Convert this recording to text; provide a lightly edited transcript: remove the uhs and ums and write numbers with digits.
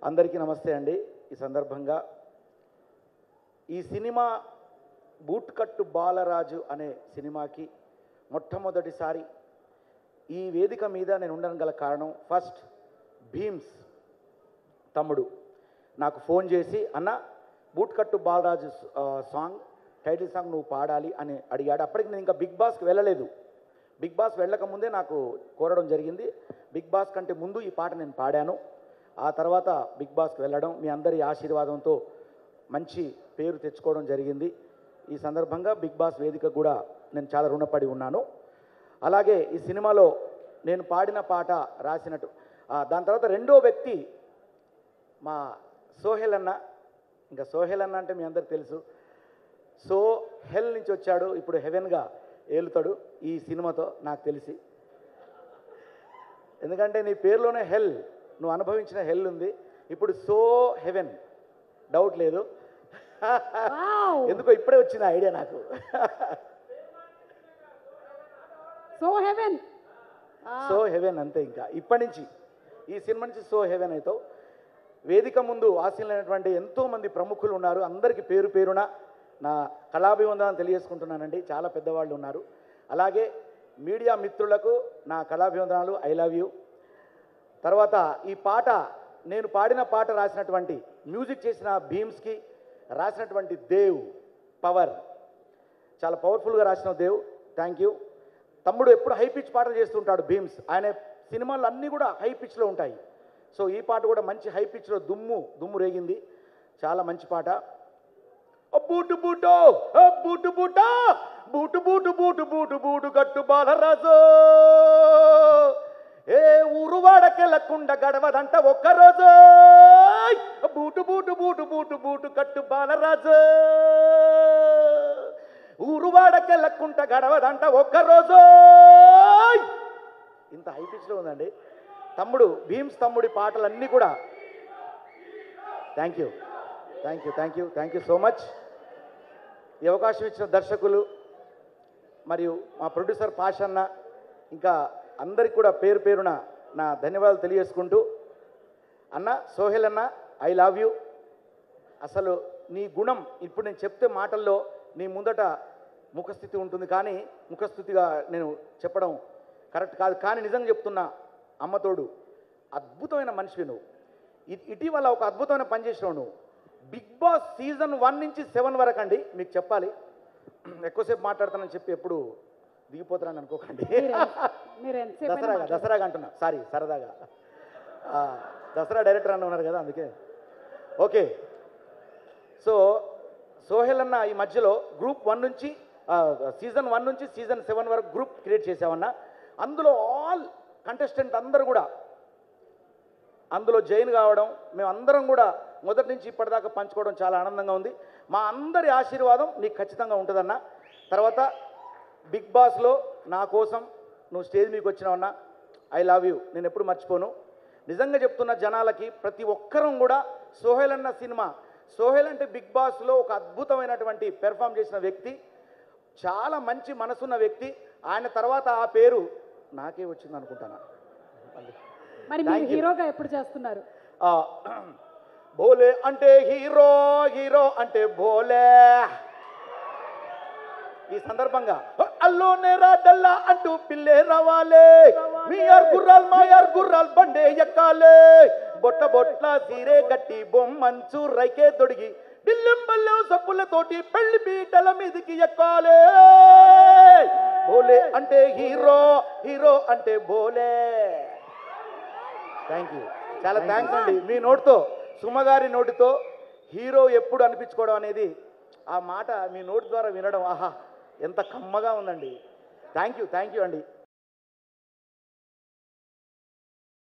అందరికీ నమస్తే అండి. ఈ సందర్భంగా ఈ సినిమా బూట్కట్టు బాలరాజు అనే సినిమాకి మొట్టమొదటిసారి ఈ వేదిక మీద నేను ఉండడం గల కారణం, ఫస్ట్ భీమ్స్ తమ్ముడు నాకు ఫోన్ చేసి, అన్న బూట్కట్టు బాలరాజు సాంగ్ టైటిల్ సాంగ్ నువ్వు పాడాలి అని అడిగాడు. అప్పటికి నేను ఇంకా బిగ్ బాస్కి వెళ్ళలేదు. బిగ్ బాస్ వెళ్ళకముందే నాకు కోరడం జరిగింది. బిగ్ బాస్ కంటే ముందు ఈ పాట నేను పాడాను. ఆ తర్వాత బిగ్ బాస్కి వెళ్ళడం, మీ అందరి ఆశీర్వాదంతో మంచి పేరు తెచ్చుకోవడం జరిగింది. ఈ సందర్భంగా బిగ్ బాస్ వేదిక కూడా నేను చాలా రుణపడి ఉన్నాను. అలాగే ఈ సినిమాలో నేను పాడిన పాట రాసినట్టు, దాని తర్వాత రెండో వ్యక్తి మా సోహెల్ అన్న. ఇంకా సోహెల్ అన్న అంటే మీ అందరికి తెలుసు. సో హెల్ నుంచి వచ్చాడు, ఇప్పుడు హెవెన్గా ఏలుతాడు ఈ సినిమాతో నాకు తెలిసి. ఎందుకంటే నీ పేరులోనే హెల్, నువ్వు అనుభవించిన హెల్ ఉంది. ఇప్పుడు సో హెవెన్, డౌట్ లేదు. ఎందుకో ఇప్పుడే వచ్చింది ఐడియా నాకు. సో హెవెన్ అంతే. ఇంకా ఇప్పటి నుంచి ఈ సినిమా నుంచి సో హెవెన్ అవుతావు. వేదిక ముందు ఆశీలైనటువంటి ఎంతోమంది ప్రముఖులు ఉన్నారు. అందరికీ పేరు పేరున నా కళాభివందనాలు తెలియజేసుకుంటున్నానండి. చాలా పెద్దవాళ్ళు ఉన్నారు. అలాగే మీడియా మిత్రులకు నా కళాభివందనాలు, ఐ లవ్ యూ. తర్వాత ఈ పాట, నేను పాడిన పాట రాసినటువంటి, మ్యూజిక్ చేసిన భీమ్స్కి రాసినటువంటి దేవ్ పవర్, చాలా పవర్ఫుల్గా రాసిన దేవ్, థ్యాంక్ యూ. తమ్ముడు ఎప్పుడు హై పిచ్ పాటలు చేస్తుంటాడు భీమ్స్. ఆయన సినిమాలు అన్నీ కూడా హై పిచ్లో ఉంటాయి. సో ఈ పాట కూడా మంచి హై పిచ్లో దుమ్ము రేగింది. చాలా మంచి పాట. బూటు బూటో boot boot boot boot boot boot boot కట్టు బాలరాజు, ఏ ఊరు వాడకెళ్ళకుండా గడవదంట ఒక్కరోజు. Boot boot boot boot boot కట్టు బాలరాజు, ఊరు వాడకెళ్ళకుండా గడవదంట ఒక్కరోజు. ఇంత హై పిచ్లో ఉందండి తమ్ముడు భీమ్స్. తమ్ముడి పాటలన్నీ కూడా thank you thank you thank you thank you so much. ఈ అవకాశం ఇచ్చిన దర్శకులు మరియు మా ప్రొడ్యూసర్ పాషన్న, ఇంకా అందరికి కూడా పేరు పేరున నా ధన్యవాదాలు తెలియజేసుకుంటూ, అన్న సోహెల్ అన్న, ఐ లవ్ యూ. అసలు నీ గుణం ఇప్పుడు నేను చెప్తే మాటల్లో నీ ముందట ముఖస్థితి ఉంటుంది, కానీ ముఖస్థితిగా నేను చెప్పడం కరెక్ట్ కాదు. కానీ నిజంగా చెప్తున్నా, అమ్మతోడు అద్భుతమైన మనిషివి నువ్వు. ఇటీవల ఒక అద్భుతమైన పని చేసినావు నువ్వు. బిగ్ బాస్ సీజన్ 1 నుంచి 7 వరకు అండి. మీకు చెప్పాలి, ఎక్కువసేపు మాట్లాడతానని చెప్పి ఎప్పుడు దిగిపోతానని అనుకోకండి. దసరాగా అంటున్నా, సారీ, సరదాగా. దసరా డైరెక్టర్ అన్న ఉన్నారు కదా, అందుకే. ఓకే, సో సోహెల్ అన్న ఈ మధ్యలో గ్రూప్ 1 నుంచి సీజన్ 1 నుంచి సీజన్ 7 వరకు గ్రూప్ క్రియేట్ చేసామన్నా. అందులో ఆల్ కంటెస్టెంట్ అందరూ కూడా అందులో జాయిన్ కావడం, మేమందరం కూడా మొదటి నుంచి ఇప్పటిదాకా పంచుకోవడం చాలా ఆనందంగా ఉంది. మా అందరి ఆశీర్వాదం నీకు ఖచ్చితంగా ఉంటుందన్న. తర్వాత బిగ్ బాస్లో నా కోసం నువ్వు స్టేజ్ మీకు వచ్చినావన్నా, ఐ లవ్ యూ. నేను ఎప్పుడు మర్చిపోను. నిజంగా చెప్తున్న జనాలకి, ప్రతి ఒక్కరం కూడా సోహెల్ అన్న సినిమా, సోహెల్ అంటే బిగ్ బాస్లో ఒక అద్భుతమైనటువంటి పెర్ఫామ్ చేసిన వ్యక్తి, చాలా మంచి మనసున్న వ్యక్తి. ఆయన తర్వాత ఆ పేరు నాకే వచ్చింది అనుకుంటాను. మరి మీరు హీరోగా ఎప్పుడు చేస్తున్నారు? బోలే అంటే హీరో, హీరో అంటే బోలే. ఈ సందర్భంగా అల్లోనే రాడల్లా అంటూ పిల్లే రావాలే, మీయార్ గుర్రాల్ మాయార్ గుర్రాల్ బండే ఎక్కాలే, బొట్ట బొట్ల సీరే గట్టి బొమ్మంచు రైకే దొడిగి బిల్లం బల్లం సప్పులతోటి పెళ్లి పీటల మీదికి ఎక్కాలే. బోలే అంటే హీరో, హీరో అంటే బోలే. థ్యాంక్ యూ, చాలా థ్యాంక్స్ అండి. మీ నోటితో, సుమగారి నోటితో హీరో ఎప్పుడు అనిపించుకోవడం అనేది, ఆ మాట మీ నోటి ద్వారా వినడం, ఆహా ఎంత కమ్మగా ఉందండి. థ్యాంక్ యూ అండి.